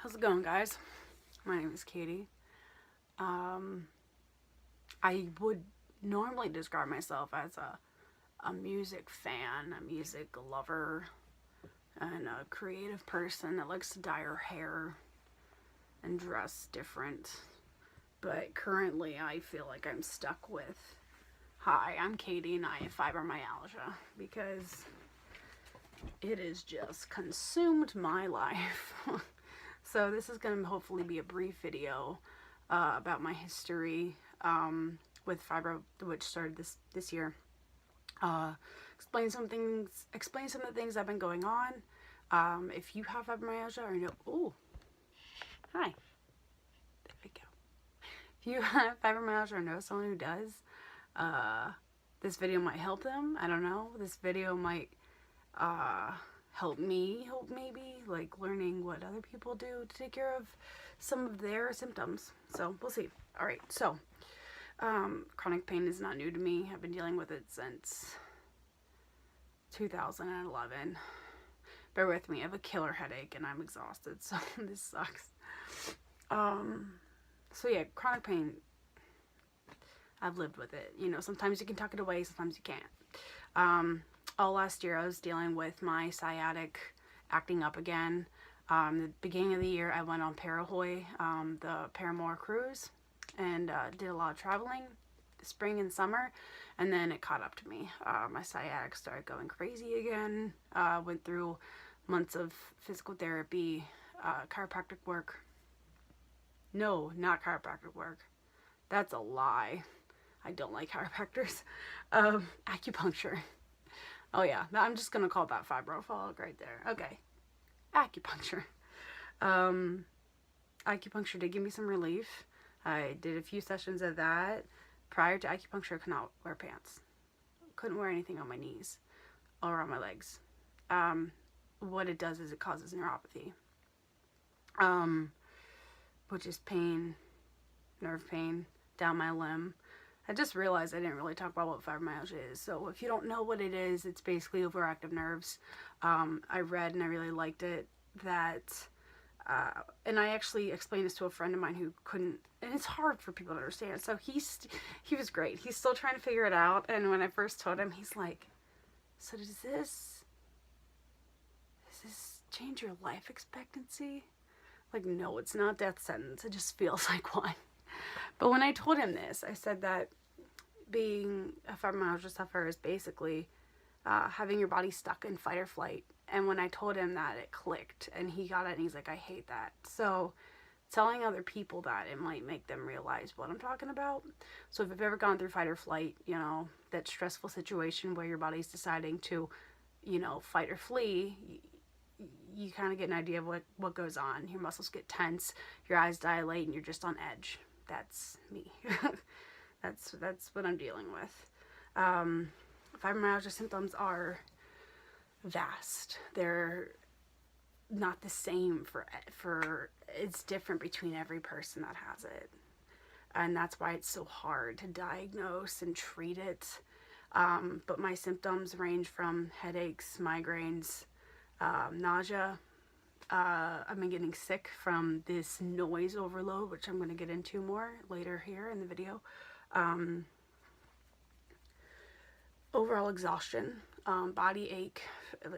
How's it going, guys? My name is Katie. I would normally describe myself as a music fan, a music lover, and a creative person that likes to dye her hair and dress different. But currently, I feel like I'm stuck with, hi, I'm Katie and I have fibromyalgia because it has just consumed my life. So this is going to hopefully be a brief video about my history with fibro, which started this year. Explain some of the things I've been going on. If you have fibromyalgia or know, oh, hi, there we go. If you have fibromyalgia or know someone who does, this video might help them. I don't know. This video might help me, maybe, like learning what other people do to take care of some of their symptoms. So we'll see. All right, so chronic pain is not new to me. I've been dealing with it since 2011. Bear with me. I have a killer headache and I'm exhausted, so this sucks. So yeah, chronic pain, I've lived with it. You know, sometimes you can tuck it away, sometimes you can't. All last year I was dealing with my sciatic acting up again. The beginning of the year I went on Parahoy, the Paramour cruise, and did a lot of traveling spring and summer, and then it caught up to me. My sciatic started going crazy again. Went through months of physical therapy, chiropractic work. No, not chiropractic work. That's a lie. I don't like chiropractors. Acupuncture. Oh yeah, I'm just gonna call that fibrophilic right there. Okay, acupuncture. Acupuncture did give me some relief. I did a few sessions of that. Prior to acupuncture, I could not wear pants. Couldn't wear anything on my knees or on my legs. What it does is it causes neuropathy, which is pain, nerve pain down my limb. I just realized I didn't really talk about what fibromyalgia is. So if you don't know what it is, it's basically overactive nerves. I read and I really liked it that, and I actually explained this to a friend of mine who couldn't, and it's hard for people to understand. So he was great. He's still trying to figure it out. And when I first told him, he's like, so does this change your life expectancy? Like, no, it's not death sentence. It just feels like one. But when I told him this, I said that being a fibromyalgia sufferer is basically having your body stuck in fight or flight. And when I told him that, it clicked, and he got it, and he's like, I hate that. So telling other people that, it might make them realize what I'm talking about. So if you've ever gone through fight or flight, you know, that stressful situation where your body's deciding to, you know, fight or flee, you kind of get an idea of what goes on. Your muscles get tense, your eyes dilate, and you're just on edge. That's me. that's what I'm dealing with. Fibromyalgia symptoms are vast. They're not the same for it's different between every person that has it, and that's why it's so hard to diagnose and treat it. But my symptoms range from headaches, migraines, nausea. I've been getting sick from this noise overload, which I'm going to get into more later here in the video. Overall exhaustion, body ache,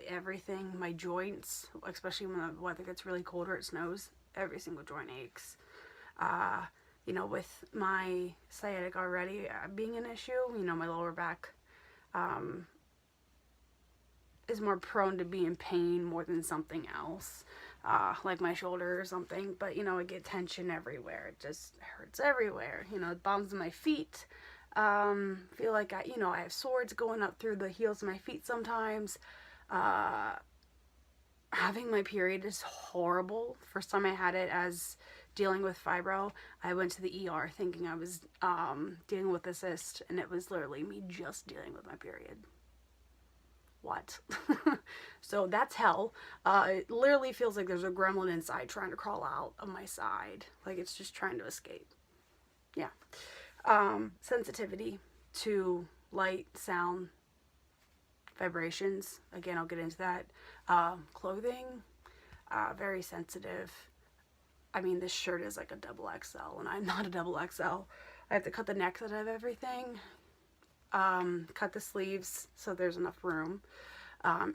everything, my joints, especially when the weather gets really cold or it snows, every single joint aches. You know, with my sciatic already being an issue, you know, my lower back is more prone to be in pain more than something else, like my shoulder or something. But, you know, I get tension everywhere. It just hurts everywhere. You know, the bottoms of my feet, feel like I have swords going up through the heels of my feet sometimes. Having my period is horrible. First time I had it as dealing with fibro, I went to the ER thinking I was dealing with a cyst, and it was literally me just dealing with my period. What? So that's hell. It literally feels like there's a gremlin inside trying to crawl out of my side. Like it's just trying to escape. Yeah. Sensitivity to light, sound, vibrations. Again, I'll get into that. Clothing, very sensitive. I mean, this shirt is like a double XL, and I'm not a double XL. I have to cut the necks out of everything, cut the sleeves so there's enough room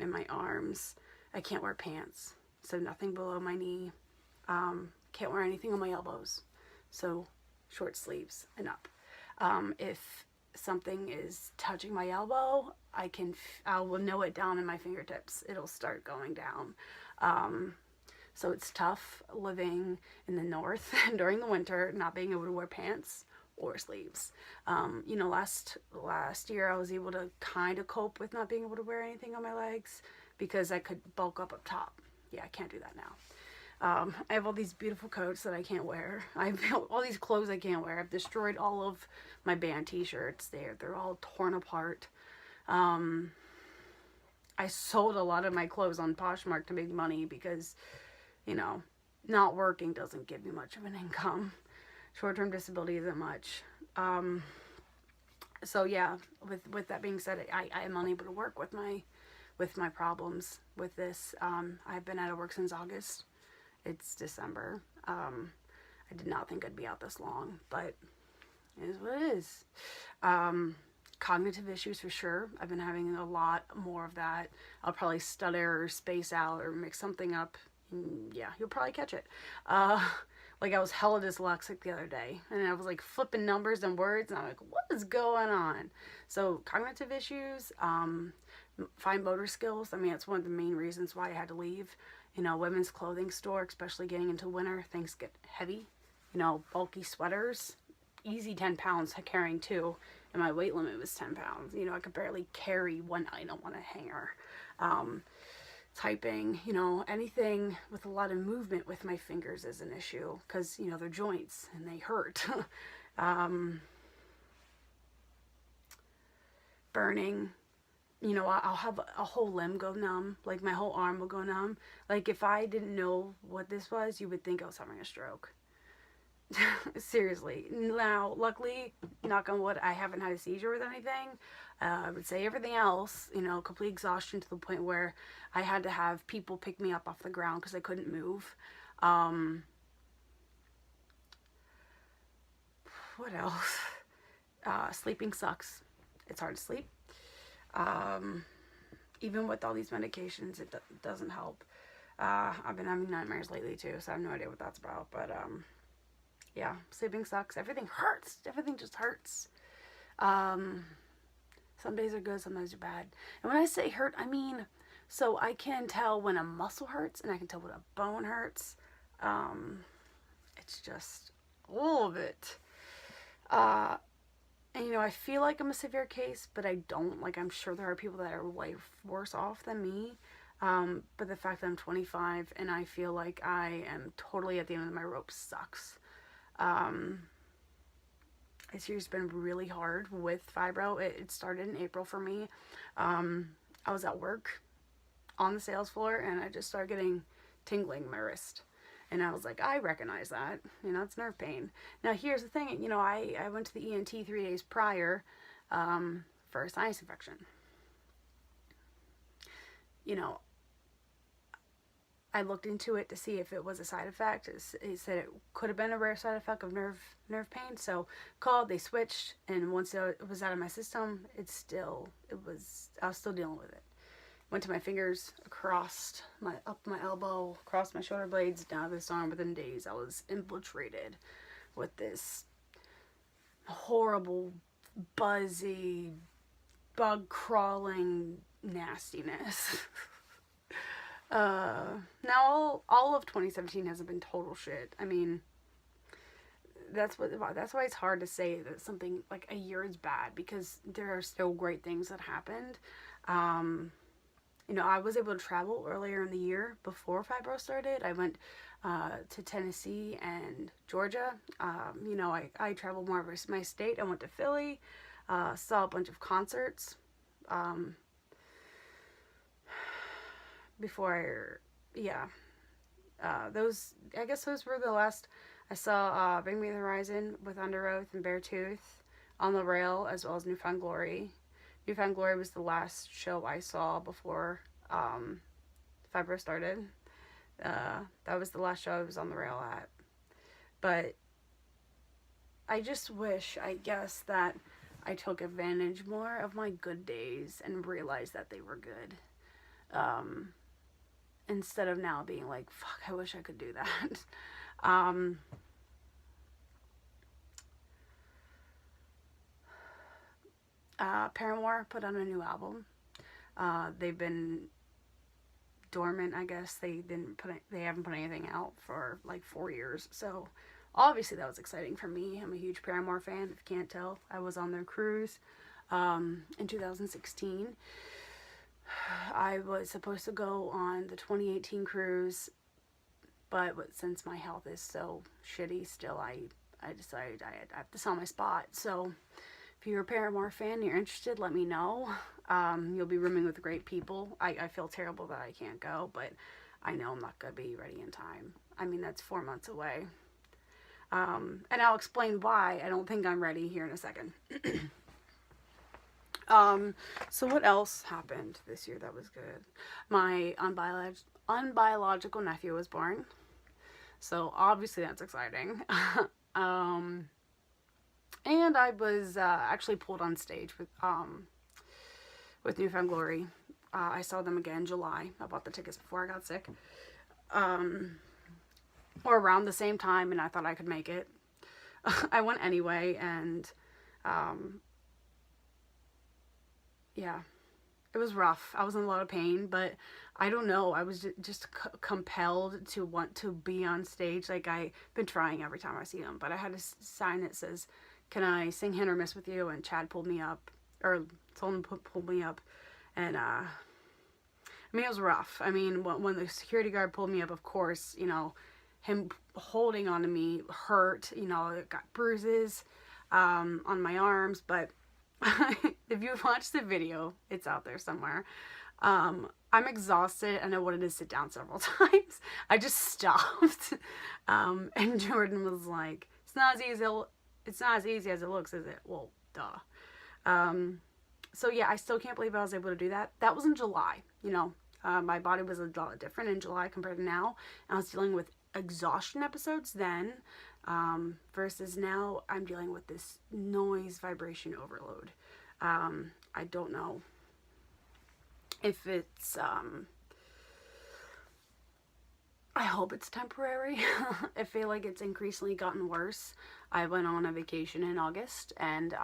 in my arms. I can't wear pants, so nothing below my knee. Can't wear anything on my elbows, so short sleeves and up. If something is touching my elbow, I will know it down in my fingertips. It'll start going down. So it's tough living in the north during the winter, not being able to wear pants or sleeves. You know, last year I was able to kind of cope with not being able to wear anything on my legs because I could bulk up top. Yeah, I can't do that now. I have all these beautiful coats that I can't wear. I have all these clothes I can't wear. I've destroyed all of my band t-shirts. They're all torn apart. I sold a lot of my clothes on Poshmark to make money because, you know, not working doesn't give me much of an income. Short-term disability isn't much. So yeah, with that being said, I am unable to work with my problems with this. I've been out of work since August. It's December. I did not think I'd be out this long, but it is what it is. Cognitive issues for sure. I've been having a lot more of that. I'll probably stutter or space out or mix something up. Yeah, you'll probably catch it. Like I was hella dyslexic the other day, and I was like flipping numbers and words, and I'm like, what is going on? So cognitive issues, fine motor skills. I mean, it's one of the main reasons why I had to leave. You know, women's clothing store, especially getting into winter, things get heavy. You know, bulky sweaters, easy 10 pounds carrying two, and my weight limit was 10 pounds. You know, I could barely carry one item on a hanger. Typing, you know, anything with a lot of movement with my fingers is an issue because, you know, they're joints and they hurt. Burning, you know, I'll have a whole limb go numb, like my whole arm will go numb. Like if I didn't know what this was, you would think I was having a stroke. Seriously. Now, luckily, knock on wood, I haven't had a seizure with anything. I would say everything else, you know, complete exhaustion to the point where I had to have people pick me up off the ground because I couldn't move. What else? Sleeping sucks. It's hard to sleep. Even with all these medications, it doesn't help. I've been having nightmares lately too, so I have no idea what that's about. But yeah, sleeping sucks. Everything hurts. Everything just hurts. Some days are good, some days are bad. And when I say hurt, I mean, so I can tell when a muscle hurts and I can tell when a bone hurts. It's just all of it. And you know, I feel like I'm a severe case, but I don't. Like, I'm sure there are people that are way worse off than me. But the fact that I'm 25 and I feel like I am totally at the end of my rope sucks. This year's been really hard with fibro. It started in April for me. I was at work on the sales floor and I just started getting tingling in my wrist. And I was like, I recognize that. You know, it's nerve pain. Now, here's the thing. You know, I went to the ENT 3 days prior for a sinus infection. You know, I looked into it to see if it was a side effect. It said it could have been a rare side effect of nerve pain. So called, they switched, and once it was out of my system, I was still dealing with it. Went to my fingers up my elbow, across my shoulder blades, down this arm. Within days, I was infiltrated with this horrible, buzzy, bug crawling nastiness. Now all of 2017 hasn't been total shit. I mean, that's why it's hard to say that something like a year is bad, because there are still great things that happened. You know, I was able to travel earlier in the year before fibro started. I went to Tennessee and Georgia. You know, I traveled more of my state. I went to Philly, saw a bunch of concerts. I guess those were the last. I saw Bring Me the Horizon with Under Oath and Beartooth on the rail, as well as Newfound Glory. Newfound Glory was the last show I saw before fibro started. That was the last show I was on the rail at. But I just wish, I guess, that I took advantage more of my good days and realized that they were good. Instead of now being like, fuck, I wish I could do that. Paramore put out a new album. They've been dormant, I guess. They haven't put anything out for like 4 years. So obviously that was exciting for me. I'm a huge Paramore fan, if you can't tell. I was on their cruise in 2016. I was supposed to go on the 2018 cruise, but since my health is so shitty still, I decided I have to sell my spot. So if you're a Paramore fan and you're interested, let me know. You'll be rooming with great people. I feel terrible that I can't go, but I know I'm not going to be ready in time. I mean, that's 4 months away. And I'll explain why I don't think I'm ready here in a second. So what else happened this year that was good? My unbiological nephew was born. So obviously that's exciting. And I was actually pulled on stage with New Found Glory. I saw them again in July. I bought the tickets before I got sick. Or around the same time, and I thought I could make it. I went anyway, and yeah, it was rough. I was in a lot of pain, but I don't know. I was just compelled to want to be on stage. Like, I've been trying every time I see them, but I had a sign that says, "Can I sing Hit or Miss with you?" And Chad pulled me up, or told him to pull me up, and I mean, it was rough. I mean, when the security guard pulled me up, of course, you know, him holding on to me hurt. You know, it got bruises on my arms, but if you've watched the video, it's out there somewhere. I'm exhausted and I wanted to sit down several times. I just stopped. And Jordan was like, it's not as easy as it looks, is it? Well, duh. So yeah, I still can't believe I was able to do that. That was in July, you know. My body was a lot different in July compared to now. And I was dealing with exhaustion episodes then, versus now I'm dealing with this noise vibration overload. I don't know if it's, I hope it's temporary. I feel like it's increasingly gotten worse. I went on a vacation in August, and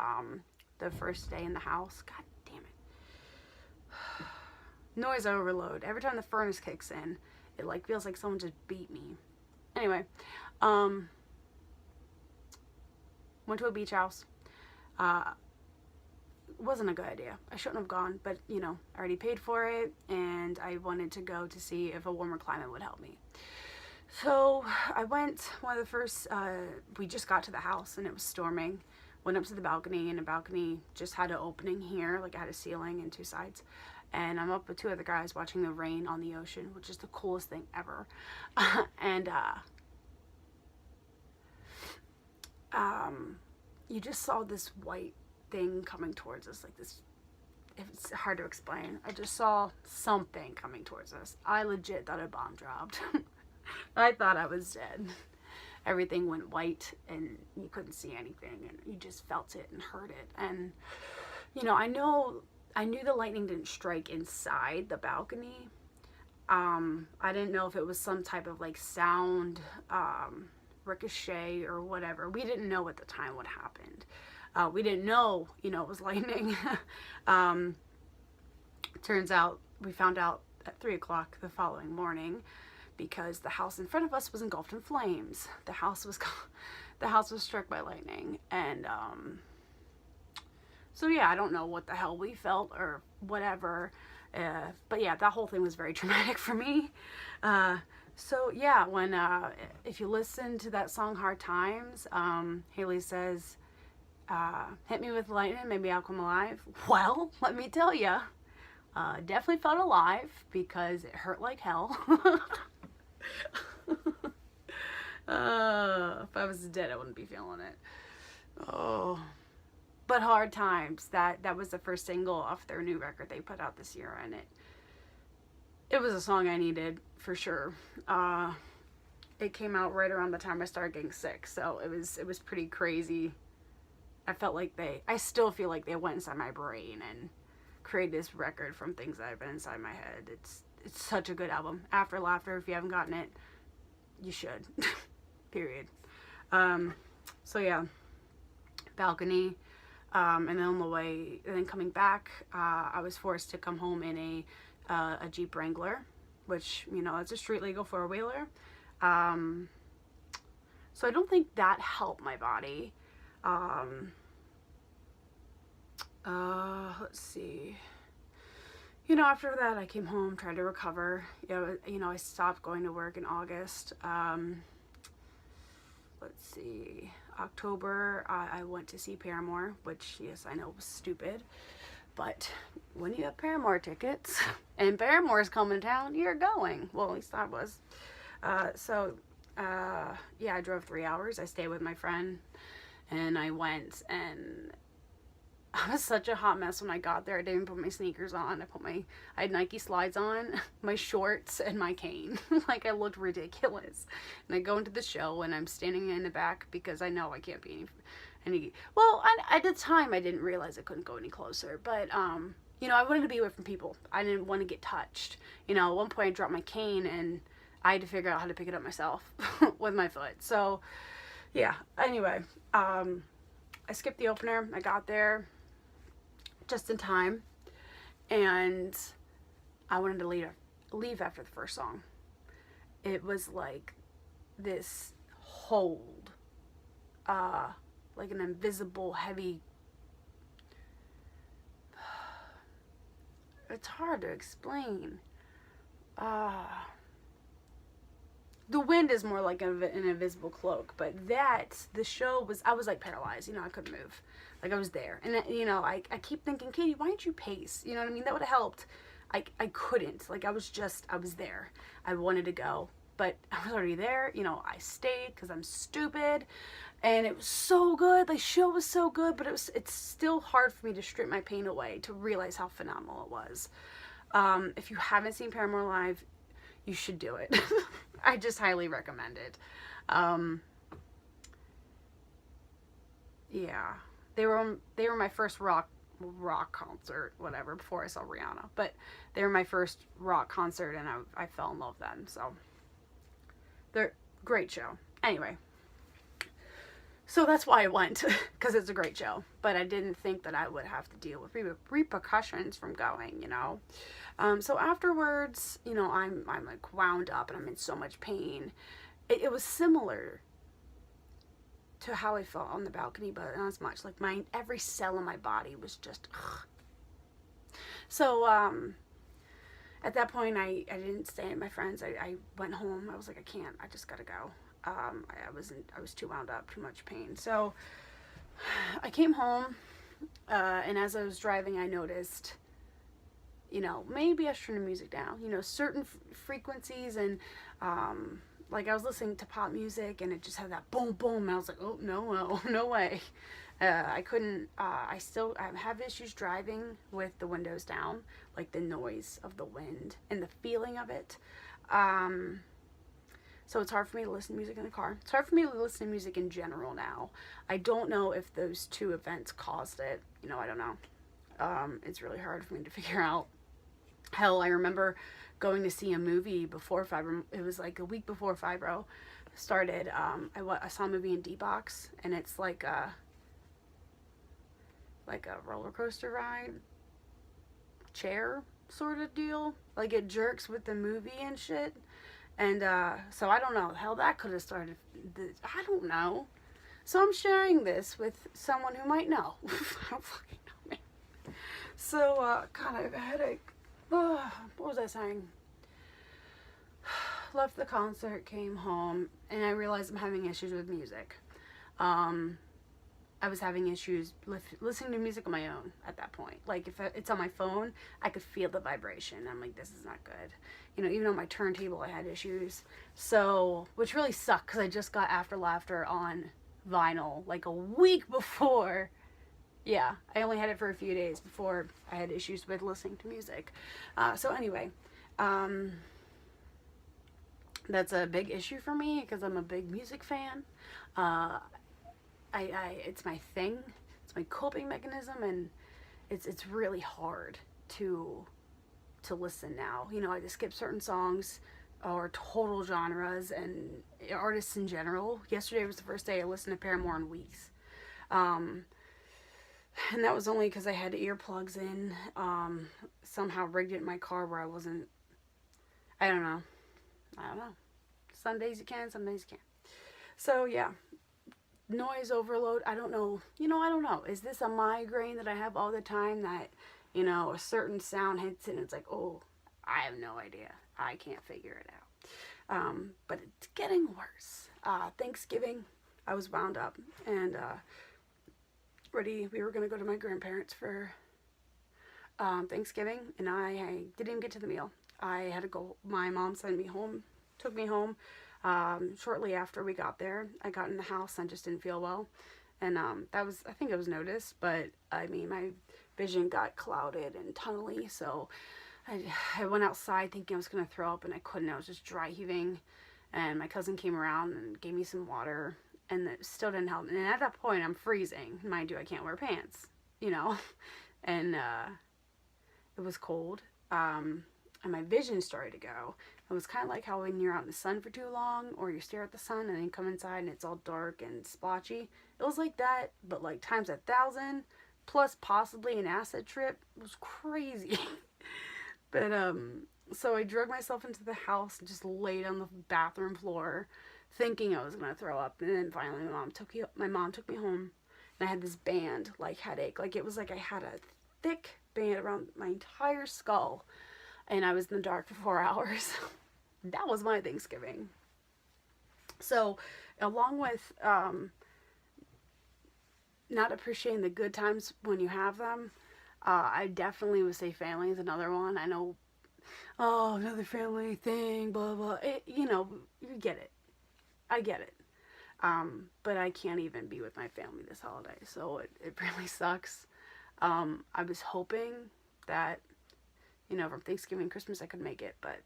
the first day in the house, god damn it, noise overload. Every time the furnace kicks in, it like feels like someone just beat me. Anyway, went to a beach house. Wasn't a good idea. I shouldn't have gone, but you know, I already paid for it, and I wanted to go to see if a warmer climate would help me. So I went. One of the first, we just got to the house and it was storming. Went up to the balcony, and the balcony just had an opening here, like it had a ceiling and two sides. And I'm up with two other guys watching the rain on the ocean, which is the coolest thing ever. And you just saw this white thing coming towards us, like this. It's hard to explain. I just saw something coming towards us. I legit thought a bomb dropped. I thought I was dead. Everything went white and you couldn't see anything, and you just felt it and heard it. And you know, I knew the lightning didn't strike inside the balcony. I didn't know if it was some type of like sound ricochet or whatever. We didn't know at the time what happened. We didn't know, you know, it was lightning. Turns out, we found out at 3 o'clock the following morning, because the house in front of us was engulfed in flames. The house was struck by lightning. And so yeah, I don't know what the hell we felt or whatever. But yeah, that whole thing was very traumatic for me. So yeah, when if you listen to that song Hard Times, Haley says, hit me with lightning, maybe I'll come alive. Well, let me tell you, definitely felt alive, because it hurt like hell. If I was dead, I wouldn't be feeling it. Oh, but Hard Times, that was the first single off their new record they put out this year, and it was a song I needed for sure. it came out right around the time I started getting sick, so it was pretty crazy. I felt like I still feel like they went inside my brain and created this record from things that have been inside my head. It's such a good album. After Laughter, if you haven't gotten it, you should. Period. So yeah, Balcony. And then on the way, and then coming back, I was forced to come home in a Jeep Wrangler, which, you know, it's a street legal four-wheeler. So I don't think that helped my body. Let's see. You know, after that, I came home, tried to recover. You know, I stopped going to work in August. Let's see. October, I went to see Paramore, which, yes, I know was stupid. But when you have Paramore tickets and Paramore's coming to town, you're going. Well, at least I was. Yeah, I drove 3 hours. I stayed with my friend, and I went, and I was such a hot mess when I got there. I didn't even put my sneakers on. I had Nike slides on, my shorts, and my cane. Like, I looked ridiculous. And I go into the show, and I'm standing in the back because I know I can't be any well, at the time, I didn't realize I couldn't go any closer. But, you know, I wanted to be away from people. I didn't want to get touched. You know, at one point, I dropped my cane, and I had to figure out how to pick it up myself with my foot. So, yeah. Anyway, I skipped the opener. I got there just in time, and I wanted to leave after the first song. It was like this hold, like an invisible heavy, it's hard to explain. The wind is more like an invisible cloak, but the show was, I was like paralyzed, you know, I couldn't move. Like, I was there. And, you know, I keep thinking, Katie, why didn't you pace? You know what I mean? That would have helped. I couldn't. Like, I was there. I wanted to go, but I was already there. You know, I stayed because I'm stupid. And it was so good. The show was so good, but it's still hard for me to strip my pain away to realize how phenomenal it was. If you haven't seen Paramore live, you should do it. I just highly recommend it. Yeah. They were my first rock concert, whatever, before I saw Rihanna. But they were my first rock concert, and I fell in love then. So they're great show. Anyway, so that's why I went, because it's a great show. But I didn't think that I would have to deal with repercussions from going, you know. So afterwards, you know, I'm like wound up, and I'm in so much pain. It was similar to how I felt on the balcony, but not as much. Like, every cell in my body was just, ugh. So, at that point, I didn't stay at my friend's. I went home. I was like, I can't. I just gotta go. I was too wound up, too much pain. So, I came home, and as I was driving, I noticed, you know, maybe I should turn the music down. You know, certain frequencies, and, like, I was listening to pop music, and it just had that boom, boom, and I was like, oh, no way. I couldn't, I have issues driving with the windows down, like the noise of the wind and the feeling of it. So it's hard for me to listen to music in the car. It's hard for me to listen to music in general now. I don't know if those two events caused it. You know, I don't know. It's really hard for me to figure out. Hell, I remember going to see a movie before Fibro. It was like a week before Fibro started. I saw a movie in D-Box, and it's like a roller coaster ride, chair sort of deal. Like, it jerks with the movie and shit. And so I don't know. Hell, that could have started. I don't know. So I'm sharing this with someone who might know. I don't fucking know, man. So, God, I have a headache. What was I saying? Left the concert, came home, and I realized I'm having issues with music. I was having issues listening to music on my own at that point. Like, if it's on my phone, I could feel the vibration. I'm like, this is not good. You know, even on my turntable, I had issues. So, which really sucked, because I just got After Laughter on vinyl, like a week before. Yeah, I only had it for a few days before I had issues with listening to music. So anyway, That's a big issue for me because I'm a big music fan. Uh, it's my thing. It's my coping mechanism, and it's really hard to to listen now. You know, I just skip certain songs or total genres and artists in general. Yesterday was the first day I listened to Paramore in weeks. Um, and that was only because I had earplugs in. Somehow rigged it in my car where I wasn't. I don't know. I don't know. Some days you can, some days you can't. So yeah, noise overload. I don't know. I don't know. Is this a migraine that I have all the time that, a certain sound hits and it's like, oh, I have no idea. I can't figure it out. But it's getting worse. Thanksgiving, I was wound up and ready. We were going to go to my grandparents for Thanksgiving, and I didn't even get to the meal. I had to go. My mom sent me home, took me home. Shortly after we got there, I got in the house and just didn't feel well. And that was, I think it was noticed, but I mean, my vision got clouded and tunnely, so I went outside thinking I was going to throw up, and I couldn't. I was just dry heaving, and my cousin came around and gave me some water, and it still didn't help. And at that point, I'm freezing. Mind you, I can't wear pants, and it was cold, and my vision started to go. It was kind of like how when you're out in the sun for too long, or you stare at the sun and then come inside and it's all dark and splotchy. It was like that, but like times 1,000, plus possibly an acid trip. It was crazy. But so I drug myself into the house and just laid on the bathroom floor, thinking I was gonna throw up. And then finally, my mom took me home, and I had this band like headache. Like it was like I had a thick band around my entire skull, and I was in the dark for 4 hours. That was my Thanksgiving. So, along with not appreciating the good times when you have them, I definitely would say family is another one. I know, oh, another family thing, blah, blah. You get it. I get it. But I can't even be with my family this holiday, so it really sucks. I was hoping that, from Thanksgiving, Christmas, I could make it, but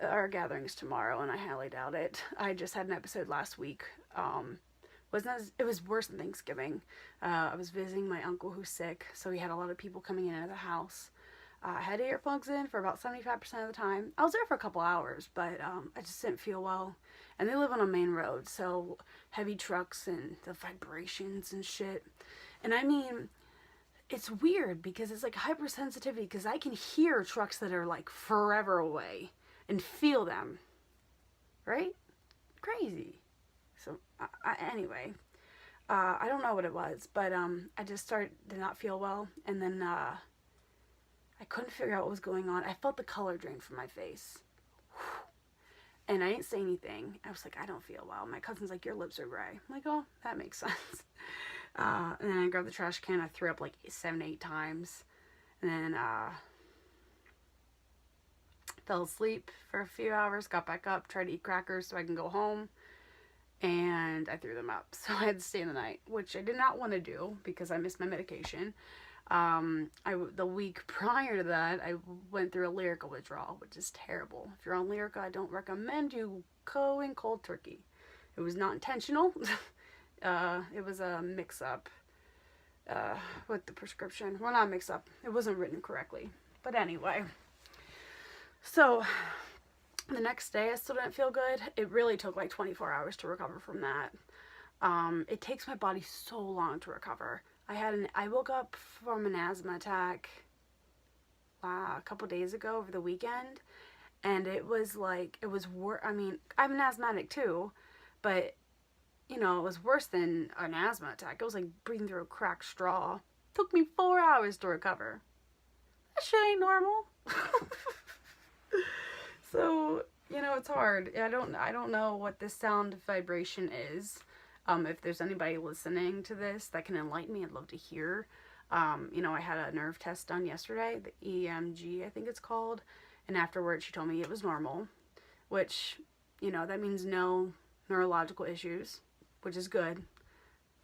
our gathering is tomorrow, and I highly doubt it. I just had an episode last week. It was worse than Thanksgiving. I was visiting my uncle who's sick, so he had a lot of people coming into the house. I had earplugs in for about 75% of the time. I was there for a couple hours, but I just didn't feel well. And they live on a main road, so heavy trucks and the vibrations and shit. And I mean, it's weird because it's like hypersensitivity, because I can hear trucks that are like forever away and feel them, right? Crazy. So anyway, I don't know what it was, but I just started to not feel well, and then I couldn't figure out what was going on. I felt the color drain from my face, and I didn't say anything. I was like, I don't feel well. My cousin's like, your lips are gray. I'm like, oh, that makes sense. And then I grabbed the trash can. I threw up like 7, 8 times, and then fell asleep for a few hours, got back up, tried to eat crackers so I can go home, and I threw them up. So I had to stay in the night, which I did not want to do because I missed my medication. The week prior to that, I went through a Lyrica withdrawal, which is terrible. If you're on Lyrica, I don't recommend you going cold turkey. It was not intentional. It was a mix-up with the prescription. Well, not mix-up. It wasn't written correctly. But anyway. So, the next day I still didn't feel good. It really took like 24 hours to recover from that. It takes my body so long to recover. I woke up from an asthma attack a couple days ago over the weekend, and it was I mean, I'm an asthmatic too, but it was worse than an asthma attack. It was like breathing through a cracked straw. Took me 4 hours to recover. That shit ain't normal. So, it's hard. I don't know what this sound vibration is. If there's anybody listening to this that can enlighten me, I'd love to hear. I had a nerve test done yesterday, the EMG, I think it's called. And afterwards, she told me it was normal, which, that means no neurological issues, which is good.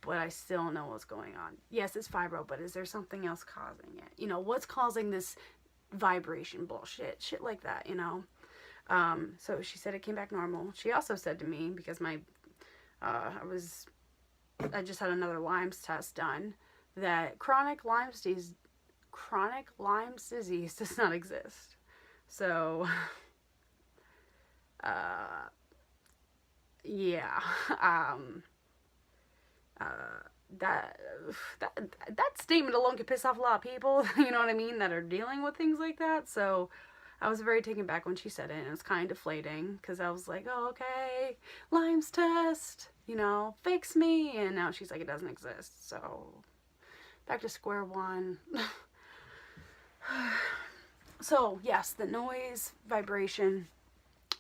But I still know what's going on. Yes, it's fibro, but is there something else causing it? What's causing this vibration bullshit? Shit like that, So she said it came back normal. She also said to me, because I just had another Lyme's test done, that chronic Lyme's disease does not exist. So, yeah, uh, that that statement alone could piss off a lot of people. You know what I mean? That are dealing with things like that. So, I was very taken back when she said it, and it was kind of deflating because I was like, oh, okay, Lyme's test, fix me. And now she's like, it doesn't exist. So, back to square one. So, yes, the noise, vibration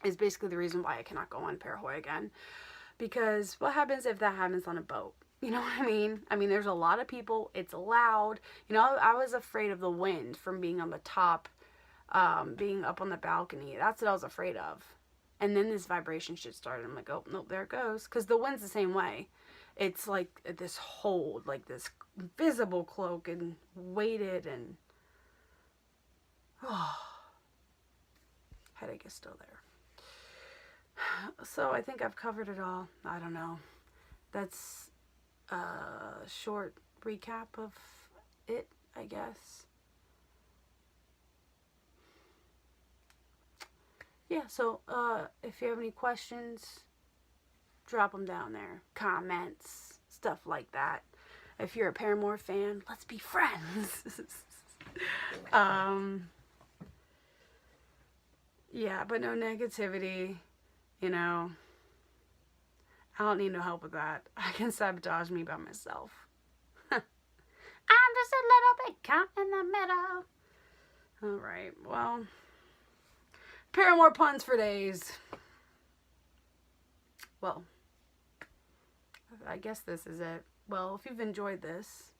is basically the reason why I cannot go on Parahoy again. Because what happens if that happens on a boat? You know what I mean? I mean, there's a lot of people. It's loud. I was afraid of the wind from being on the top, being up on the balcony. That's what I was afraid of. And then this vibration shit started. I'm like, oh, nope, there it goes. Because the wind's the same way. It's like this hold, like this visible cloak and weighted and... Oh, headache is still there. So I think I've covered it all. I don't know. That's a short recap of it, I guess. Yeah, so if you have any questions, drop them down there. Comments, stuff like that. If you're a Paramore fan, let's be friends. Yeah, but no negativity, I don't need no help with that. I can sabotage me by myself. I'm just a little bit caught in the middle. Alright, well, Paramore puns for days. Well, I guess this is it. Well, if you've enjoyed this,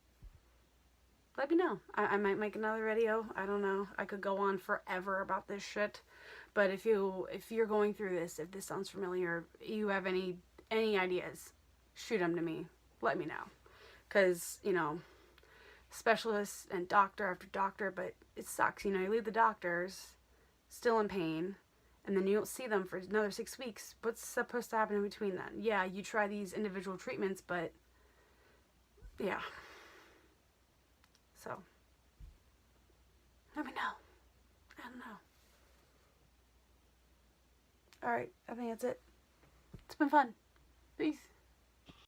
let me know. I might make another video. I don't know. I could go on forever about this shit. But if you're going through this, if this sounds familiar, you have any ideas, shoot them to me. Let me know. Because, specialist and doctor after doctor, but it sucks. You leave the doctors still in pain, and then you don't see them for another 6 weeks. What's supposed to happen in between then? Yeah, you try these individual treatments, but yeah. So, let me know. I don't know. Alright, I think that's it. It's been fun. Peace.